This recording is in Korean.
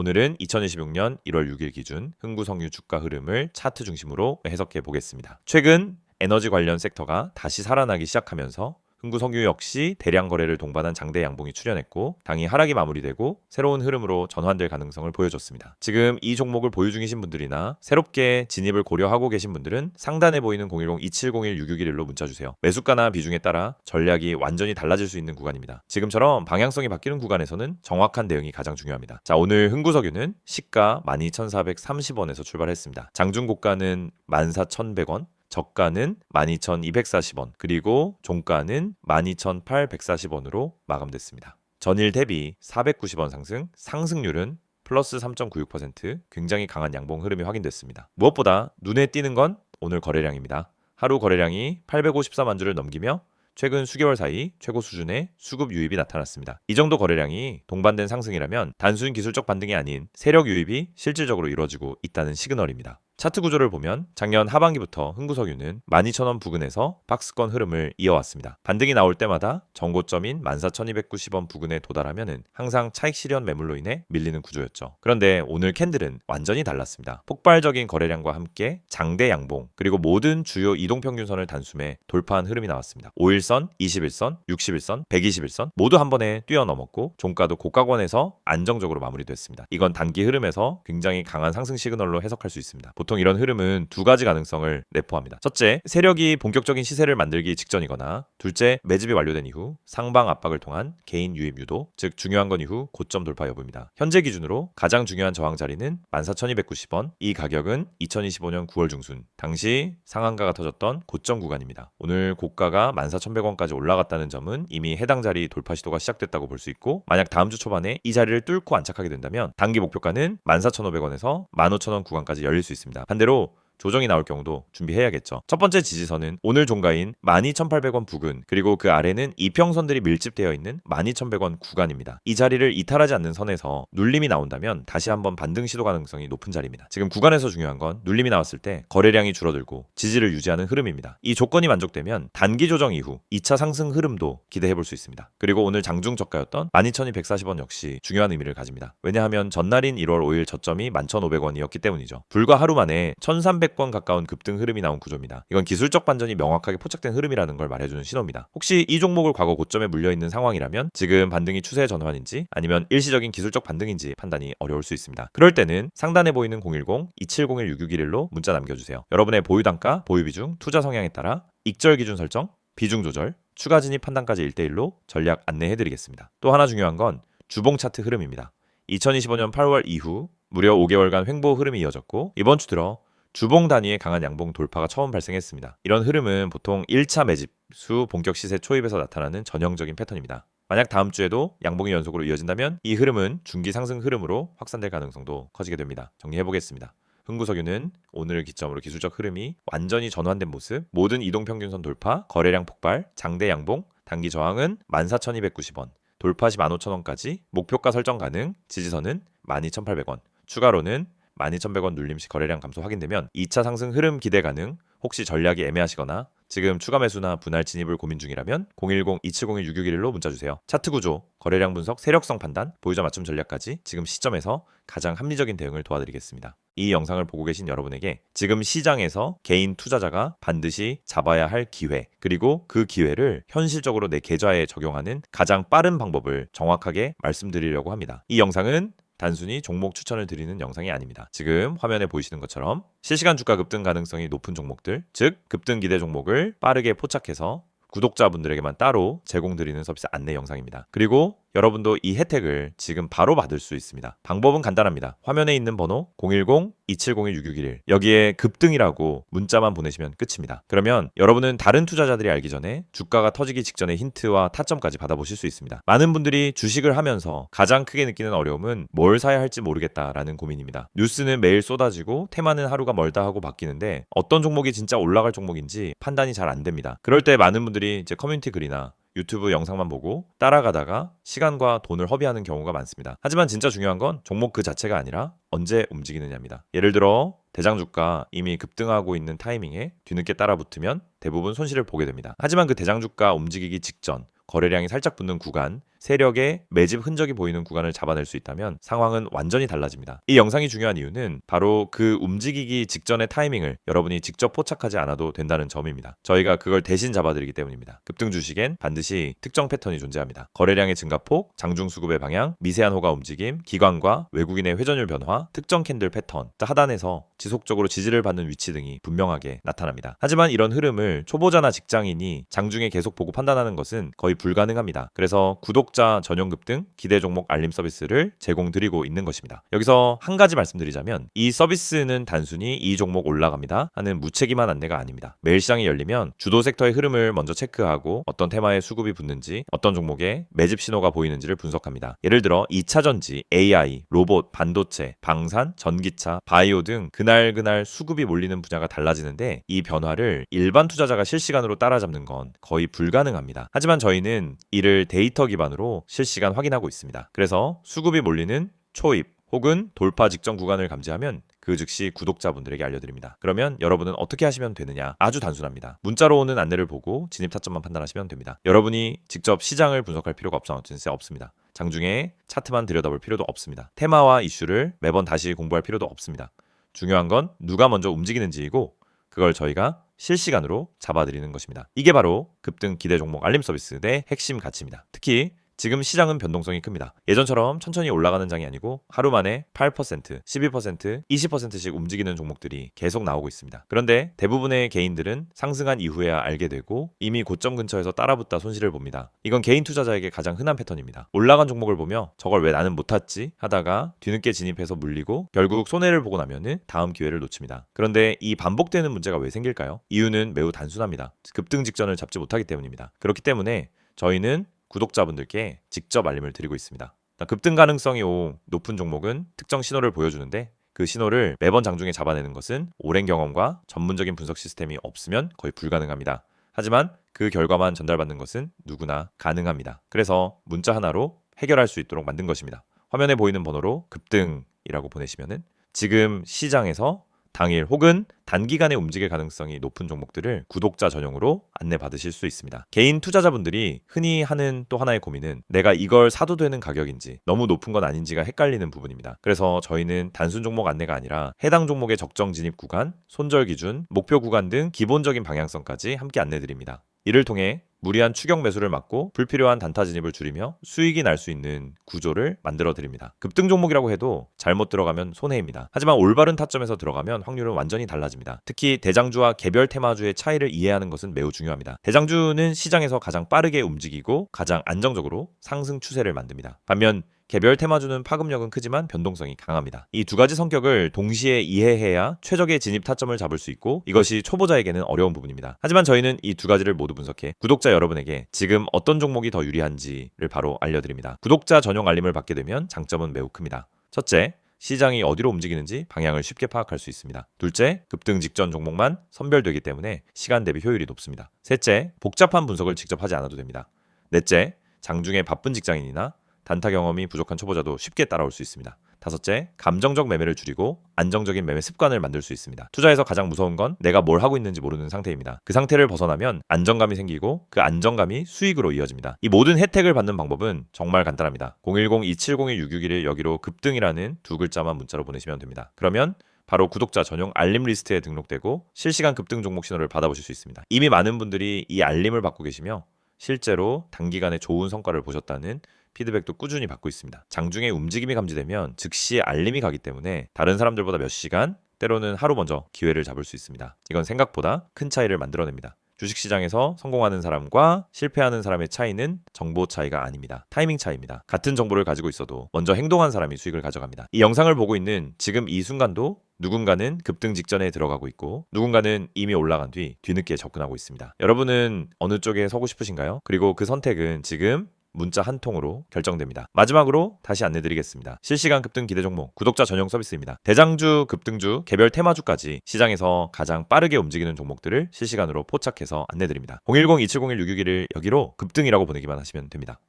오늘은 2026년 1월 6일 기준 흥구석유 주가 흐름을 차트 중심으로 해석해 보겠습니다. 최근 에너지 관련 섹터가 다시 살아나기 시작하면서 흥구석유 역시 대량 거래를 동반한 장대 양봉이 출현했고 당이 하락이 마무리되고 새로운 흐름으로 전환될 가능성을 보여줬습니다. 지금 이 종목을 보유 중이신 분들이나 새롭게 진입을 고려하고 계신 분들은 상단에 보이는 010-2701-6611로 문자 주세요. 매수가나 비중에 따라 전략이 완전히 달라질 수 있는 구간입니다. 지금처럼 방향성이 바뀌는 구간에서는 정확한 대응이 가장 중요합니다. 자, 오늘 흥구석유는 시가 12,430원에서 출발했습니다. 장중 고가는 14,100원, 저가는 12,240원, 그리고 종가는 12,840원으로 마감됐습니다. 전일 대비 490원 상승, 상승률은 플러스 3.96%, 굉장히 강한 양봉 흐름이 확인됐습니다. 무엇보다 눈에 띄는 건 오늘 거래량입니다. 하루 거래량이 854만 주를 넘기며 최근 수개월 사이 최고 수준의 수급 유입이 나타났습니다. 이 정도 거래량이 동반된 상승이라면 단순 기술적 반등이 아닌 세력 유입이 실질적으로 이루어지고 있다는 시그널입니다. 차트 구조를 보면 작년 하반기부터 흥구석유는 12,000원 부근에서 박스권 흐름을 이어왔습니다. 반등이 나올 때마다 정고점인 14,290원 부근에 도달하면 항상 차익 실현 매물로 인해 밀리는 구조였죠. 그런데 오늘 캔들은 완전히 달랐습니다. 폭발적인 거래량과 함께 장대 양봉, 그리고 모든 주요 이동평균선을 단숨에 돌파한 흐름이 나왔습니다. 5일선, 21선, 61선, 121선 모두 한 번에 뛰어넘었고 종가도 고가권에서 안정적으로 마무리됐습니다. 이건 단기 흐름에서 굉장히 강한 상승 시그널로 해석할 수 있습니다. 보통 이런 흐름은 두 가지 가능성을 내포합니다. 첫째, 세력이 본격적인 시세를 만들기 직전이거나, 둘째, 매집이 완료된 이후 상방 압박을 통한 개인 유입 유도, 즉 중요한 건 이후 고점 돌파 여부입니다. 현재 기준으로 가장 중요한 저항 자리는 14,290원, 이 가격은 2025년 9월 중순 당시 상한가가 터졌던 고점 구간입니다. 오늘 고가가 14,100원까지 올라갔다는 점은 이미 해당 자리 돌파 시도가 시작됐다고 볼 수 있고, 만약 다음 주 초반에 이 자리를 뚫고 안착하게 된다면 단기 목표가는 14,500원에서 15,000원 구간까지 열릴 수 있습니다. 반대로 조정이 나올 경우도 준비해야겠죠. 첫 번째 지지선은 오늘 종가인 12,800원 부근, 그리고 그 아래는 이평선들이 밀집되어 있는 12,100원 구간입니다. 이 자리를 이탈하지 않는 선에서 눌림이 나온다면 다시 한번 반등 시도 가능성이 높은 자리입니다. 지금 구간에서 중요한 건 눌림이 나왔을 때 거래량이 줄어들고 지지를 유지하는 흐름입니다. 이 조건이 만족되면 단기 조정 이후 2차 상승 흐름도 기대해 볼 수 있습니다. 그리고 오늘 장중 저가였던 12,240원 역시 중요한 의미를 가집니다. 왜냐하면 전날인 1월 5일 저점이 11,500원이었기 때문이죠. 불과 하루 만에 1,300원 가까운 급등 흐름이 나온 구조입니다. 이건 기술적 반전이 명확하게 포착된 흐름이라는 걸 말해주는 신호입니다. 혹시 이 종목을 과거 고점에 물려있는 상황이라면 지금 반등이 추세 전환인지 아니면 일시적인 기술적 반등인지 판단이 어려울 수 있습니다. 그럴 때는 상단에 보이는 010-2701-6611로 문자 남겨주세요. 여러분의 보유 단가, 보유 비중, 투자 성향에 따라 익절 기준 설정, 비중 조절, 추가 진입 판단까지 1대1로 전략 안내해드리겠습니다. 또 하나 중요한 건 주봉 차트 흐름입니다. 2025년 8월 이후 무려 5개월간 횡보 흐름이 이어졌고, 이번 주 들어 주봉 단위의 강한 양봉 돌파가 처음 발생했습니다. 이런 흐름은 보통 1차 매집 수 본격 시세 초입에서 나타나는 전형적인 패턴입니다. 만약 다음 주에도 양봉이 연속으로 이어진다면 이 흐름은 중기 상승 흐름으로 확산될 가능성도 커지게 됩니다. 정리해보겠습니다. 흥구석유는 오늘을 기점으로 기술적 흐름이 완전히 전환된 모습, 모든 이동평균선 돌파, 거래량 폭발, 장대 양봉, 단기 저항은 14,290원, 돌파 시 15,000원까지 목표가 설정 가능, 지지선은 12,800원, 추가로는 12,100원 눌림 시 거래량 감소 확인되면 2차 상승 흐름 기대 가능, 혹시 전략이 애매하시거나 지금 추가 매수나 분할 진입을 고민 중이라면 010-2701-6611로 문자 주세요. 차트 구조, 거래량 분석, 세력성 판단, 보유자 맞춤 전략까지 지금 시점에서 가장 합리적인 대응을 도와드리겠습니다. 이 영상을 보고 계신 여러분에게 지금 시장에서 개인 투자자가 반드시 잡아야 할 기회, 그리고 그 기회를 현실적으로 내 계좌에 적용하는 가장 빠른 방법을 정확하게 말씀드리려고 합니다. 이 영상은 단순히 종목 추천을 드리는 영상이 아닙니다. 지금 화면에 보이시는 것처럼 실시간 주가 급등 가능성이 높은 종목들, 즉 급등 기대 종목을 빠르게 포착해서 구독자분들에게만 따로 제공드리는 서비스 안내 영상입니다. 그리고 여러분도 이 혜택을 지금 바로 받을 수 있습니다. 방법은 간단합니다. 화면에 있는 번호 010-2701-6611 여기에 급등이라고 문자만 보내시면 끝입니다. 그러면 여러분은 다른 투자자들이 알기 전에 주가가 터지기 직전의 힌트와 타점까지 받아보실 수 있습니다. 많은 분들이 주식을 하면서 가장 크게 느끼는 어려움은 뭘 사야 할지 모르겠다라는 고민입니다. 뉴스는 매일 쏟아지고 테마는 하루가 멀다 하고 바뀌는데 어떤 종목이 진짜 올라갈 종목인지 판단이 잘 안 됩니다. 그럴 때 많은 분들이 이제 커뮤니티 글이나 유튜브 영상만 보고 따라가다가 시간과 돈을 허비하는 경우가 많습니다. 하지만 진짜 중요한 건 종목 그 자체가 아니라 언제 움직이느냐입니다. 예를 들어 대장주가 이미 급등하고 있는 타이밍에 뒤늦게 따라 붙으면 대부분 손실을 보게 됩니다. 하지만 그 대장주가 움직이기 직전 거래량이 살짝 붙는 구간, 세력의 매집 흔적이 보이는 구간을 잡아낼 수 있다면 상황은 완전히 달라집니다. 이 영상이 중요한 이유는 바로 그 움직이기 직전의 타이밍을 여러분이 직접 포착하지 않아도 된다는 점입니다. 저희가 그걸 대신 잡아드리기 때문입니다. 급등 주식엔 반드시 특정 패턴이 존재합니다. 거래량의 증가폭, 장중 수급의 방향, 미세한 호가 움직임, 기관과 외국인의 회전율 변화, 특정 캔들 패턴, 하단에서 지속적으로 지지를 받는 위치 등이 분명하게 나타납니다. 하지만 이런 흐름을 초보자나 직장인이 장중에 계속 보고 판단하는 것은 거의 불가능합니다. 그래서 구독자 전용 급등, 기대 종목 알림 서비스를 제공드리고 있는 것입니다. 여기서 한 가지 말씀드리자면 이 서비스는 단순히 이 종목 올라갑니다 하는 무책임한 안내가 아닙니다. 매일 시장이 열리면 주도 섹터의 흐름을 먼저 체크하고 어떤 테마에 수급이 붙는지, 어떤 종목에 매집 신호가 보이는지를 분석합니다. 예를 들어 2차전지, AI, 로봇, 반도체, 방산, 전기차, 바이오 등 그날 수급이 몰리는 분야가 달라지는데 이 변화를 일반 투자자가 실시간으로 따라잡는 건 거의 불가능합니다. 하지만 저희는 이를 데이터 기반으로 실시간 확인하고 있습니다. 그래서 수급이 몰리는 초입 혹은 돌파 직전 구간을 감지하면 그 즉시 구독자분들에게 알려드립니다. 그러면 여러분은 어떻게 하시면 되느냐? 아주 단순합니다. 문자로 오는 안내를 보고 진입 타점만 판단하시면 됩니다. 여러분이 직접 시장을 분석할 필요가 없습니다. 장중에 차트만 들여다볼 필요도 없습니다. 테마와 이슈를 매번 다시 공부할 필요도 없습니다. 중요한 건 누가 먼저 움직이는지이고 그걸 저희가 실시간으로 잡아드리는 것입니다. 이게 바로 급등 기대 종목 알림 서비스의 핵심 가치입니다. 특히 지금 시장은 변동성이 큽니다. 예전처럼 천천히 올라가는 장이 아니고 하루 만에 8%, 12%, 20%씩 움직이는 종목들이 계속 나오고 있습니다. 그런데 대부분의 개인들은 상승한 이후에야 알게 되고 이미 고점 근처에서 따라붙다 손실을 봅니다. 이건 개인 투자자에게 가장 흔한 패턴입니다. 올라간 종목을 보며 저걸 왜 나는 못 탔지 하다가 뒤늦게 진입해서 물리고 결국 손해를 보고 나면은 다음 기회를 놓칩니다. 그런데 이 반복되는 문제가 왜 생길까요? 이유는 매우 단순합니다. 급등 직전을 잡지 못하기 때문입니다. 그렇기 때문에 저희는 구독자분들께 직접 알림을 드리고 있습니다. 급등 가능성이 높은 종목은 특정 신호를 보여주는데 그 신호를 매번 장중에 잡아내는 것은 오랜 경험과 전문적인 분석 시스템이 없으면 거의 불가능합니다. 하지만 그 결과만 전달받는 것은 누구나 가능합니다. 그래서 문자 하나로 해결할 수 있도록 만든 것입니다. 화면에 보이는 번호로 급등이라고 보내시면은 지금 시장에서 당일 혹은 단기간에 움직일 가능성이 높은 종목들을 구독자 전용으로 안내받으실 수 있습니다. 개인 투자자분들이 흔히 하는 또 하나의 고민은 내가 이걸 사도 되는 가격인지 너무 높은 건 아닌지가 헷갈리는 부분입니다. 그래서 저희는 단순 종목 안내가 아니라 해당 종목의 적정 진입 구간, 손절 기준, 목표 구간 등 기본적인 방향성까지 함께 안내드립니다. 이를 통해 무리한 추격 매수를 막고 불필요한 단타 진입을 줄이며 수익이 날 수 있는 구조를 만들어 드립니다. 급등 종목이라고 해도 잘못 들어가면 손해입니다. 하지만 올바른 타점에서 들어가면 확률은 완전히 달라집니다. 특히 대장주와 개별 테마주의 차이를 이해하는 것은 매우 중요합니다. 대장주는 시장에서 가장 빠르게 움직이고 가장 안정적으로 상승 추세를 만듭니다. 반면 개별 테마주는 파급력은 크지만 변동성이 강합니다. 이 두 가지 성격을 동시에 이해해야 최적의 진입 타점을 잡을 수 있고 이것이 초보자에게는 어려운 부분입니다. 하지만 저희는 이 두 가지를 모두 분석해 구독자 여러분에게 지금 어떤 종목이 더 유리한지를 바로 알려드립니다. 구독자 전용 알림을 받게 되면 장점은 매우 큽니다. 첫째, 시장이 어디로 움직이는지 방향을 쉽게 파악할 수 있습니다. 둘째, 급등 직전 종목만 선별되기 때문에 시간 대비 효율이 높습니다. 셋째, 복잡한 분석을 직접 하지 않아도 됩니다. 넷째, 장중에 바쁜 직장인이나 단타 경험이 부족한 초보자도 쉽게 따라올 수 있습니다. 다섯째, 감정적 매매를 줄이고 안정적인 매매 습관을 만들 수 있습니다. 투자에서 가장 무서운 건 내가 뭘 하고 있는지 모르는 상태입니다. 그 상태를 벗어나면 안정감이 생기고 그 안정감이 수익으로 이어집니다. 이 모든 혜택을 받는 방법은 정말 간단합니다. 010-2701-661 여기로 급등이라는 두 글자만 문자로 보내시면 됩니다. 그러면 바로 구독자 전용 알림 리스트에 등록되고 실시간 급등 종목 신호를 받아보실 수 있습니다. 이미 많은 분들이 이 알림을 받고 계시며 실제로 단기간에 좋은 성과를 보셨다는 피드백도 꾸준히 받고 있습니다. 장중에 움직임이 감지되면 즉시 알림이 가기 때문에 다른 사람들보다 몇 시간, 때로는 하루 먼저 기회를 잡을 수 있습니다. 이건 생각보다 큰 차이를 만들어냅니다. 주식시장에서 성공하는 사람과 실패하는 사람의 차이는 정보 차이가 아닙니다. 타이밍 차이입니다. 같은 정보를 가지고 있어도 먼저 행동한 사람이 수익을 가져갑니다. 이 영상을 보고 있는 지금 이 순간도 누군가는 급등 직전에 들어가고 있고 누군가는 이미 올라간 뒤 뒤늦게 접근하고 있습니다. 여러분은 어느 쪽에 서고 싶으신가요? 그리고 그 선택은 지금 문자 한 통으로 결정됩니다. 마지막으로 다시 안내드리겠습니다. 실시간 급등 기대 종목 구독자 전용 서비스입니다. 대장주, 급등주, 개별 테마주까지 시장에서 가장 빠르게 움직이는 종목들을 실시간으로 포착해서 안내드립니다. 010-2701-661 여기로 급등이라고 보내기만 하시면 됩니다.